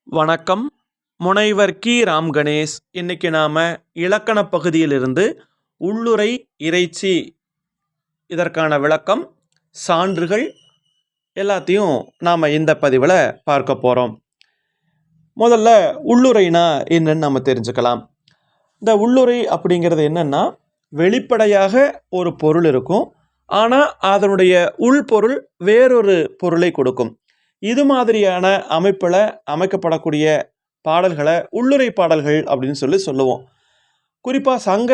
வணக்கம். முனைவர் கி. ராம் கணேஷ். இன்னைக்கு நாம் இலக்கண பகுதியிலிருந்து உள்ளுறை இறைச்சி இதற்கான விளக்கம், சான்றுகள் எல்லாத்தையும் நாம் இந்த பதிவில் பார்க்க போகிறோம். முதல்ல உள்ளுறைனா என்னன்னு நம்ம தெரிஞ்சுக்கலாம். இந்த உள்ளுறை அப்படிங்கிறது என்னென்னா, வெளிப்படையாக ஒரு பொருள் இருக்கும், ஆனால் அதனுடைய உள்பொருள் வேறொரு பொருளை கொடுக்கும். இது மாதிரியான அமைப்பில் அமைக்கப்படக்கூடிய பாடல்களை உள்ளுறை பாடல்கள் அப்படின்னு சொல்லுவோம். குறிப்பாக சங்க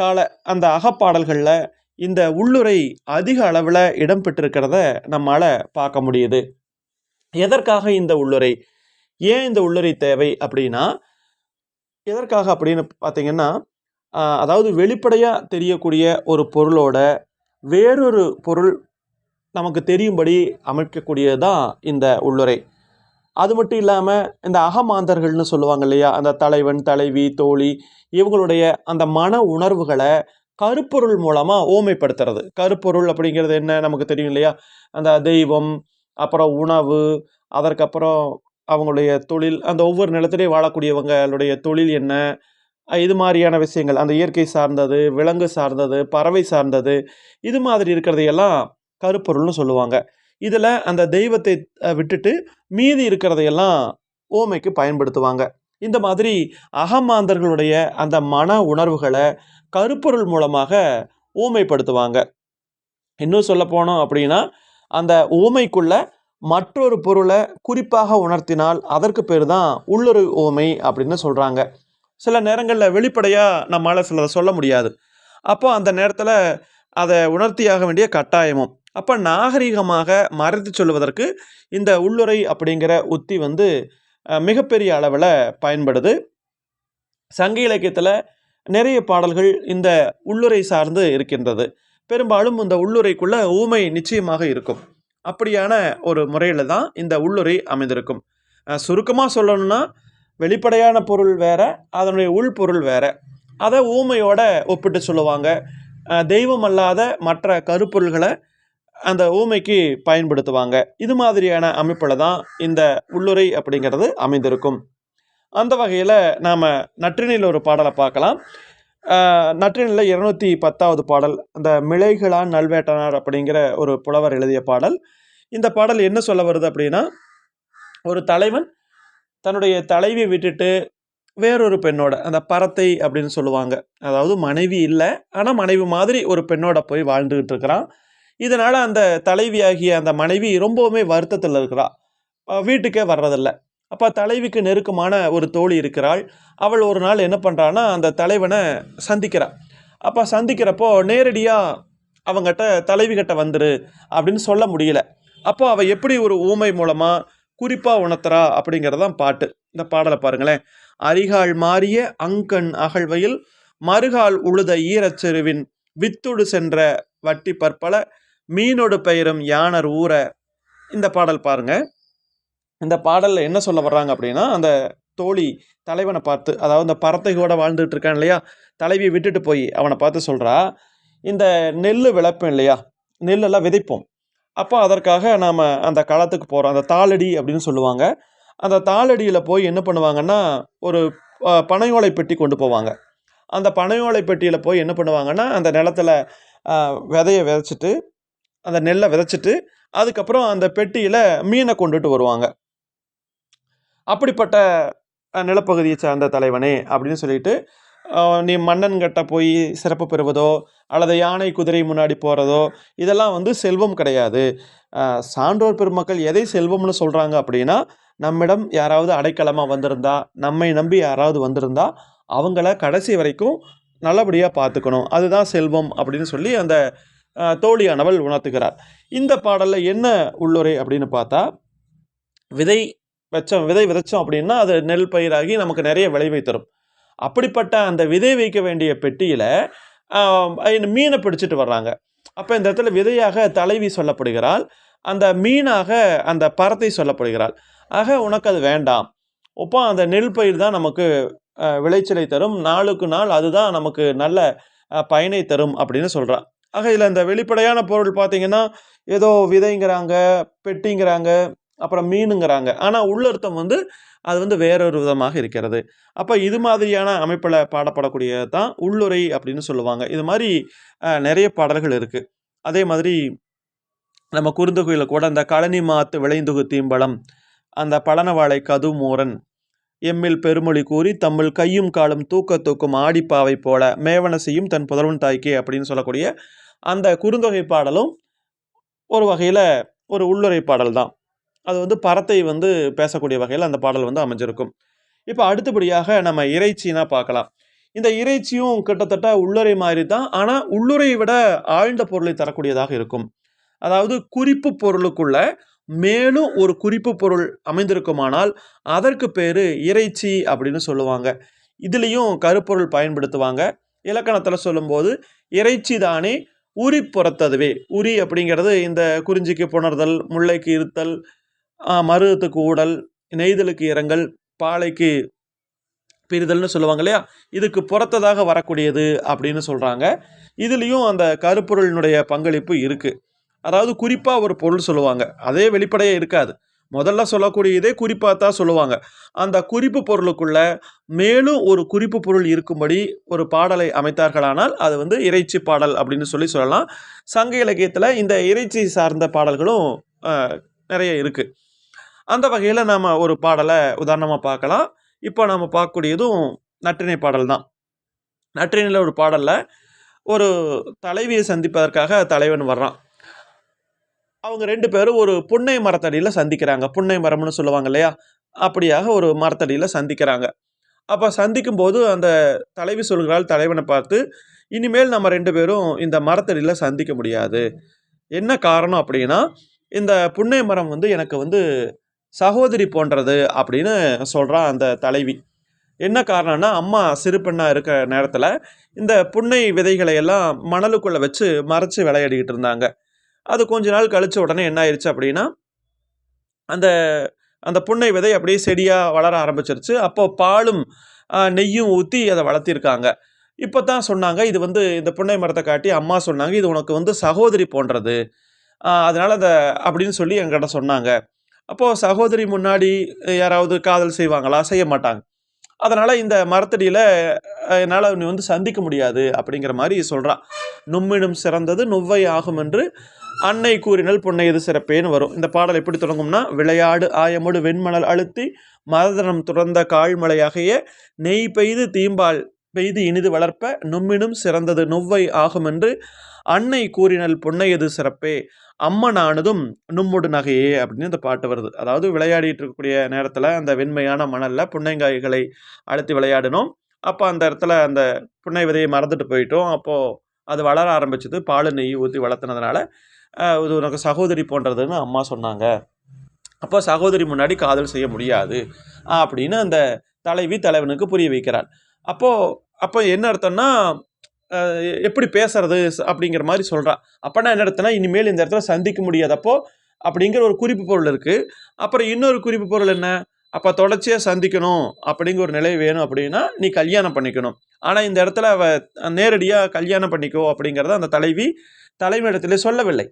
கால அந்த அகப்பாடல்களில் இந்த உள்ளுறை அதிக அளவில் இடம்பெற்றிருக்கிறத நம்மால் பார்க்க முடியுது. எதற்காக இந்த உள்ளுறை, ஏன் இந்த உள்ளுறை தேவை அப்படின்னா, எதற்காக அப்படின்னு பார்த்தீங்கன்னா, அதாவது வெளிப்படையாக தெரியக்கூடிய ஒரு பொருளோட வேறொரு பொருள் நமக்கு தெரியும்படி அமைக்கக்கூடியது தான் இந்த உள்ளுறை. அது மட்டும் இல்லாமல் இந்த அகமாந்தர்கள்னு சொல்லுவாங்க இல்லையா, அந்த தலைவன், தலைவி, தோழி, இவங்களுடைய அந்த மன உணர்வுகளை கருப்பொருள் மூலமாக ஓமைப்படுத்துறது. கருப்பொருள் அப்படிங்கிறது என்ன நமக்கு தெரியும் இல்லையா, அந்த தெய்வம், அப்புறம் உணவு, அதற்கப்புறம் அவங்களுடைய தொழில், அந்த ஒவ்வொரு நிலத்திலையும் வாழக்கூடியவங்களுடைய தொழில் என்ன, இது மாதிரியான விஷயங்கள், அந்த இயற்கை சார்ந்தது, விலங்கு சார்ந்தது, பறவை சார்ந்தது, இது மாதிரி இருக்கிறதையெல்லாம் கருப்பொருள்னு சொல்லுவாங்க. இதில் அந்த தெய்வத்தை விட்டுட்டு மீதி இருக்கிறதையெல்லாம் ஓமைக்கு பயன்படுத்துவாங்க. இந்த மாதிரி அகமாந்தர்களுடைய அந்த மன உணர்வுகளை கருப்பொருள் மூலமாக ஊமைப்படுத்துவாங்க. இன்னும் சொல்ல போனோம் அப்படின்னா, அந்த ஊமைக்குள்ள மற்றொரு பொருளை குறிப்பாக உணர்த்தினால் அதற்கு பேர் தான் உள்ளுறை ஊமை அப்படின்னு சொல்கிறாங்க. சில நேரங்களில் வெளிப்படையாக நம்மளால் சிலதை சொல்ல முடியாது. அப்போ அந்த நேரத்தில் அதை உணர்த்தியாக வேண்டிய கட்டாயமும். அப்போ நாகரிகமாக மறைத்து சொல்வதற்கு இந்த உள்ளுறை அப்படிங்கிற உத்தி மிகப்பெரிய அளவில் பயன்படுது. சங்க இலக்கியத்தில் நிறைய பாடல்கள் இந்த உள்ளுறை சார்ந்து இருக்கின்றது. பெரும்பாலும் இந்த உள்ளுறைக்குள்ள ஊமை நிச்சயமாக இருக்கும். அப்படியான ஒரு முறையில் தான் இந்த உள்ளுறை அமைந்திருக்கும். சுருக்கமாக சொல்லணும்னா, வெளிப்படையான பொருள் வேற, அதனுடைய உள்பொருள் வேற. அதை ஊமையோட ஒப்பிட்டு சொல்லுவாங்க. தெய்வம் அல்லாத மற்ற கருப்பொருள்களை அந்த ஊமைக்கு பயன்படுத்துவாங்க. இது மாதிரியான அமைப்பில் தான் இந்த உள்ளுறை அப்படிங்கிறது அமைந்திருக்கும். அந்த வகையில் நாம் நற்றிணையில் ஒரு பாடலை பார்க்கலாம். நற்றிணையில் 210வது பாடல், அந்த மிளைகளான் நல்வேட்டனார் அப்படிங்கிற ஒரு புலவர் எழுதிய பாடல். இந்த பாடல் என்ன சொல்ல வருது அப்படின்னா, ஒரு தலைவன் தன்னுடைய தலைவியை விட்டுட்டு வேறொரு பெண்ணோட, அந்த பரத்தை அப்படின்னு சொல்லுவாங்க, அதாவது மனைவி இல்லை ஆனால் மனைவி மாதிரி ஒரு பெண்ணோட போய் வாழ்ந்துகிட்டு இருக்கிறான். இதனால் அந்த தலைவியாகிய அந்த மனைவி ரொம்பவுமே வருத்தத்தில் இருக்கிறாள், வீட்டுக்கே வர்றதில்லை. அப்போ தலைவிக்கு நெருக்கமான ஒரு தோழி இருக்கிறாள். அவள் ஒரு நாள் என்ன பண்ணுறான்னா, அந்த தலைவனை சந்திக்கிறாள். அப்போ சந்திக்கிறப்போ நேரடியாக அவங்ககிட்ட தலைவிகிட்ட வந்துரு அப்படின்னு சொல்ல முடியல. அப்போ அவள் எப்படி ஒரு ஊமை மூலமாக குறிப்பாக உணர்த்துறா அப்படிங்கிறதான் பாட்டு. இந்த பாடலை பாருங்களேன். அரிகால் மாறிய அங்கண் அகழ்வையில் மறுகால் உழுத ஈரச்செருவின் வித்துடு சென்ற வட்டி பற்பல மீனோடு பெயரும் யானர் ஊற. இந்த பாடல் பாருங்க. இந்த பாடலில் என்ன சொல்ல வர்றாங்க அப்படின்னா, அந்த தோழி தலைவனை பார்த்து, அதாவது இந்த பறத்தையோட வாழ்ந்துட்டு இருக்கான் இல்லையா, தலைவியை விட்டுட்டு போய் அவனை பார்த்து சொல்கிறா, இந்த நெல் விளைப்போம் இல்லையா, நெல்லெல்லாம் விதைப்போம். அப்போ அதற்காக நாம் அந்த களத்துக்கு போகிறோம். அந்த தாளடி அப்படின்னு சொல்லுவாங்க. அந்த தாளடியில் போய் என்ன பண்ணுவாங்கன்னா, ஒரு பனையோலை பெட்டி கொண்டு போவாங்க. அந்த பனையோலை பெட்டியில் போய் என்ன பண்ணுவாங்கன்னா, அந்த நிலத்தில் விதையை விதைச்சிட்டு, அந்த நெல்லை விதைச்சிட்டு, அதுக்கப்புறம் அந்த பெட்டியில் மீனை கொண்டுட்டு வருவாங்க. அப்படிப்பட்ட நிலப்பகுதியை சார்ந்த தலைவனே அப்படின்னு சொல்லிட்டு, நீ மன்னன்கிட்ட போய் சிறப்பு பெறுவதோ அல்லது யானை குதிரை முன்னாடி போகிறதோ இதெல்லாம் செல்வம் கிடையாது. சான்றோர் பெருமக்கள் எதை செல்வம்னு சொல்கிறாங்க அப்படின்னா, நம்மிடம் யாராவது அடைக்கலமாக வந்திருந்தா, நம்மை நம்பி யாராவது வந்திருந்தா அவங்கள கடைசி வரைக்கும் நல்லபடியாக பார்த்துக்கணும், அதுதான் செல்வம் அப்படின்னு சொல்லி அந்த தோழியானவள் உணர்த்துகிறார். இந்த பாடலில் என்ன உள்ளுரை அப்படின்னு பார்த்தா, விதை விதைச்சோம் அப்படின்னா அது நெல் பயிராகி நமக்கு நிறைய விளைவை தரும். அப்படிப்பட்ட அந்த விதை வைக்க வேண்டிய பெட்டியில் மீனை பிடிச்சிட்டு வர்றாங்க. அப்போ இந்த இடத்துல விதையாக தலைவி சொல்லப்படுகிறாள், அந்த மீனாக அந்த பறத்தை சொல்லப்படுகிறாள். ஆக உனக்கு அது வேண்டாம், ஒப்போ அந்த நெல் பயிர் தான் நமக்கு விளைச்சலை தரும், நாளுக்கு நாள் அதுதான் நமக்கு நல்ல பயனை தரும் அப்படின்னு சொல்கிறான். ஆக இதில் இந்த வெளிப்படையான பொருள் பார்த்திங்கன்னா, ஏதோ விதைங்கிறாங்க, பெட்டிங்கிறாங்க, அப்புறம் மீனுங்கிறாங்க. ஆனால் உள்ளர்த்தம் வந்து அது வந்து வேறொரு விதமாக இருக்கிறது. அப்போ இது மாதிரியான அமைப்பில் பாடப்படக்கூடியது தான் உள்ளுரை அப்படின்னு சொல்லுவாங்க. இது மாதிரி நிறைய பாடல்கள் இருக்குது. அதே மாதிரி நம்ம குறுந்தொகையில் கூட அந்த கழனி மாத்து விளைந்துகு தீம்பழம், அந்த பழனவாளை கதுமூரன், எம்மில் பெருமொழி கூறி தம்மில் கையும் காலும் தூக்க தூக்கும் ஆடிப்பாவை போல மேவன செய்யும் தன் புதல்வன் தாய்க்கே அப்படின்னு சொல்லக்கூடிய அந்த குறுந்தொகை பாடலும் ஒரு வகையில் ஒரு உள்ளுரை பாடல் தான். அது வந்து பரத்தை வந்து பேசக்கூடிய வகையில் அந்த பாடல் வந்து அமைஞ்சிருக்கும். இப்போ அடுத்தபடியாக நம்ம இறைச்சினா பார்க்கலாம். இந்த இறைச்சியும் கிட்டத்தட்ட உள்ளுரை மாதிரி தான். ஆனால் உள்ளுரை விட ஆழ்ந்த பொருளை தரக்கூடியதாக இருக்கும். அதாவது குறிப்பு பொருளுக்குள்ள மேலும் ஒரு குறிப்பு பொருள் அமைந்திருக்குமானால் அதற்கு பேரு இறைச்சி அப்படின்னு சொல்லுவாங்க. இதுலேயும் கருப்பொருள் பயன்படுத்துவாங்க. இலக்கணத்தில் சொல்லும்போது இறைச்சி தானே உரி புறத்ததுவே. உரி அப்படிங்கிறது இந்த குறிஞ்சிக்கு புணர்தல், முல்லைக்கு இருத்தல், மருதத்துக்கு ஊடல், நெய்தலுக்கு இரங்கல், பாலைக்கு பிரிதல்னு சொல்லுவாங்க இல்லையா? இதுக்கு புறத்ததாக வரக்கூடியது அப்படின்னு சொல்கிறாங்க. இதுலேயும் அந்த கருப்பொருளினுடைய பங்களிப்பு இருக்குது. அதாவது குறிப்பாக ஒரு பொருள் சொல்லுவாங்க, அதே வெளிப்படையே இருக்காது. முதல்ல சொல்லக்கூடியதே குறிப்பாக தான் சொல்லுவாங்க. அந்த குறிப்பு பொருளுக்குள்ள மேலும் ஒரு குறிப்பு பொருள் இருக்கும்படி ஒரு பாடலை அமைத்தார்களானால் அது வந்து இறைச்சி பாடல் அப்படின்னு சொல்லலாம். சங்க இலக்கியத்தில் இந்த இறைச்சி சார்ந்த பாடல்களும் நிறைய இருக்குது. அந்த வகையில் நாம் ஒரு பாடலை உதாரணமாக பார்க்கலாம். இப்போ நாம் பார்க்கக்கூடியதும் நற்றிணை பாடல் தான். நற்றிணையில் ஒரு பாடலில் ஒரு தலைவியை சந்திப்பதற்காக தலைவன் வர்றான். அவங்க 2 பேரும் ஒரு புன்னை மரத்தடியில் சந்திக்கிறாங்க. புன்னை மரம்னு சொல்லுவாங்க இல்லையா? அப்படியாக ஒரு மரத்தடியில் சந்திக்கிறாங்க. அப்போ சந்திக்கும்போது அந்த தலைவி சொல்கிறாள் தலைவனை பார்த்து, இனிமேல் நம்ம 2 பேரும் இந்த மரத்தடியில் சந்திக்க முடியாது. என்ன காரணம் அப்படின்னா, இந்த புன்னை மரம் வந்து எனக்கு வந்து சகோதரி போன்றது அப்படின்னு சொல்கிறா அந்த தலைவி. என்ன காரணம்னா, அம்மா சிறு பெண்ணாக இருக்கிற நேரத்தில் இந்த புன்னை விதைகளை எல்லாம் மணலுக்குள்ளே வச்சு மறைச்சி விளையாடிக்கிட்டு இருந்தாங்க. அது கொஞ்ச நாள் கழிச்ச உடனே என்ன ஆயிடுச்சு அப்படின்னா, அந்த அந்த புன்னை விதை அப்படியே செடியாக வளர ஆரம்பிச்சிருச்சு. அப்போ பாலும் நெய்யும் ஊற்றி அதை வளர்த்திருக்காங்க. இப்போ தான் சொன்னாங்க, இது வந்து இந்த புன்னை மரத்தை காட்டி அம்மா சொன்னாங்க, இது உனக்கு வந்து சகோதரி போன்றது, அதனால் அதை அப்படின்னு சொல்லி என்கிட்ட சொன்னாங்க. அப்போது சகோதரி முன்னாடி யாராவது காதல் செய்வாங்களா? செய்ய மாட்டாங்க. அதனால் இந்த மரத்தடியில் என்னால் நீ வந்து சந்திக்க முடியாது அப்படிங்கிற மாதிரி சொல்கிறா. நும்மினும் சிறந்தது நுவ்வை ஆகும் என்று அன்னை கூறினல் புன்னையது சிறப்பேன்னு வரும். இந்த பாடல் எப்படி தொடங்கும்னா, விளையாடு ஆயமோடு வெண்மணல் அழுத்தி மரதனம் துறந்த காழ்மலையாகிய நெய் பெய்து தீம்பால் பெய்து இனிது வளர்ப்ப நும்மினும் சிறந்தது நுவ்வை ஆகும் என்று அன்னை கூறினல் புன்னையது சிறப்பே அம்மனானதும் நும்முடு நகையே அப்படின்னு இந்த பாட்டு வருது. அதாவது விளையாடிட்டு இருக்கக்கூடிய நேரத்தில் அந்த வெண்மையான மணலில் புன்னைங்காய்களை அழுத்தி விளையாடினோம். அப்போ அந்த இடத்துல அந்த புன்னை விதையை மறந்துட்டு போயிட்டோம். அப்போது அது வளர ஆரம்பிச்சது. பால் நெய் ஊற்றி வளர்த்துனதுனால இது உனக்கு சகோதரி போன்றதுன்னு அம்மா சொன்னாங்க. அப்போ சகோதரி முன்னாடி காதல் செய்ய முடியாது அப்படின்னு அந்த தலைவி தலைவனுக்கு புரிய வைக்கிறாள். அப்போ என்ன அர்த்தம்னா, எப்படி பேசுறது அப்படிங்கிற மாதிரி சொல்கிறா. அப்போனா என்ன அர்த்தம்னா, இனிமேல் இந்த இடத்துல சந்திக்க முடியாதப்போ அப்படிங்கிற ஒரு குறிப்பு பொருள் இருக்குது. அப்புறம் இன்னொரு குறிப்பு பொருள் என்ன, அப்போ தொடர்ச்சியாக சந்திக்கணும் அப்படிங்கிற ஒரு நிலை வேணும் அப்படின்னா நீ கல்யாணம் பண்ணிக்கணும். ஆனால் இந்த இடத்துல நேரடியாக கல்யாணம் பண்ணிக்கோ அப்படிங்கிறத அந்த தலைவி தலைமையிடத்திலே சொல்லவில்லை.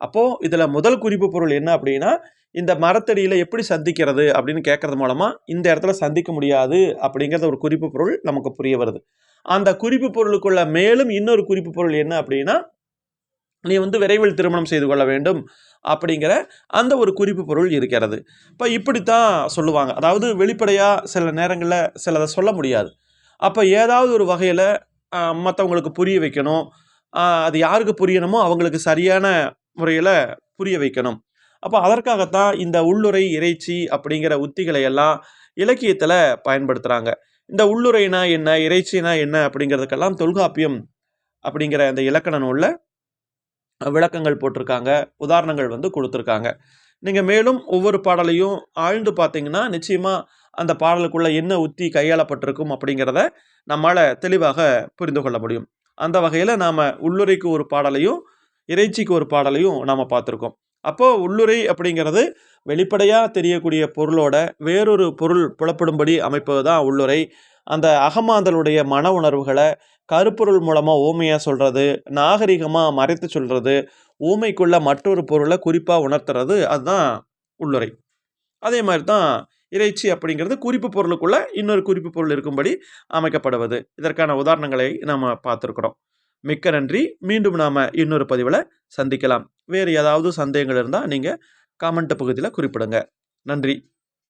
அப்போது இதில் முதல் குறிப்பு பொருள் என்ன அப்படின்னா, இந்த மரத்தடியில் எப்படி சந்திக்கிறது அப்படின்னு கேட்கறது மூலமாக இந்த இடத்துல சந்திக்க முடியாது அப்படிங்கிறத ஒரு குறிப்பு பொருள் நமக்கு புரிய வருது. அந்த குறிப்பு பொருளுக்குள்ள மேலும் இன்னொரு குறிப்பு பொருள் என்ன அப்படின்னா, நீ வந்து விரைவில் திருமணம் செய்து கொள்ள வேண்டும் அப்படிங்கிற அந்த ஒரு குறிப்பு பொருள் இருக்கிறது. இப்போ இப்படித்தான் சொல்லுவாங்க. அதாவது வெளிப்படையாக சில நேரங்களில் சிலதை சொல்ல முடியாது. அப்போ ஏதாவது ஒரு வகையில் மற்றவங்களுக்கு புரிய வைக்கணும். அது யாருக்கு புரியணுமோ அவங்களுக்கு சரியான முறையில் புரிய வைக்கணும். அப்போ அதற்காகத்தான் இந்த உள்ளுரை இறைச்சி அப்படிங்கிற உத்திகளை எல்லாம் இலக்கியத்தில் பயன்படுத்துகிறாங்க. இந்த உள்ளுரைனா என்ன, இறைச்சினா என்ன அப்படிங்கிறதுக்கெல்லாம் தொல்காப்பியம் அப்படிங்கிற அந்த இலக்கண நூலில் விளக்கங்கள் போட்டிருக்காங்க, உதாரணங்கள் வந்து கொடுத்துருக்காங்க. நீங்கள் மேலும் ஒவ்வொரு பாடலையும் ஆழ்ந்து பார்த்தீங்கன்னா நிச்சயமாக அந்த பாடலுக்குள்ளே என்ன உத்தி கையாளப்பட்டிருக்கும் அப்படிங்கிறத நம்மால் தெளிவாக புரிந்து கொள்ள முடியும். அந்த வகையில் நாம் உள்ளுரைக்கு ஒரு பாடலையும் இறைச்சிக்கு ஒரு பாடலையும் நாம் பார்த்துருக்கோம். அப்போது உள்ளுரை அப்படிங்கிறது வெளிப்படையாக தெரியக்கூடிய பொருளோட வேறொரு பொருள் புலப்படும்படி அமைப்பது தான் உள்ளுரை. அந்த அகமாந்தலுடைய மன உணர்வுகளை கருப்பொருள் மூலமாக ஊமையாக சொல்கிறது, நாகரிகமாக மறைத்து சொல்கிறது, ஊமைக்குள்ள மற்றொரு பொருளை குறிப்பாக உணர்த்துறது, அதுதான் உள்ளுரை. அதே மாதிரி தான் இறைச்சி அப்படிங்கிறது குறிப்பு பொருளுக்குள்ள இன்னொரு குறிப்பு பொருள் இருக்கும்படி அமைக்கப்படுவது. இதற்கான உதாரணங்களை நம்ம பார்த்துருக்குறோம். மிக்க நன்றி. மீண்டும் நாம் இன்னொரு பதிவில் சந்திக்கலாம். வேறு ஏதாவது சந்தேகங்கள் இருந்தால் நீங்கள் காமெண்ட் பகுதியில் குறிப்பிடுங்க. நன்றி.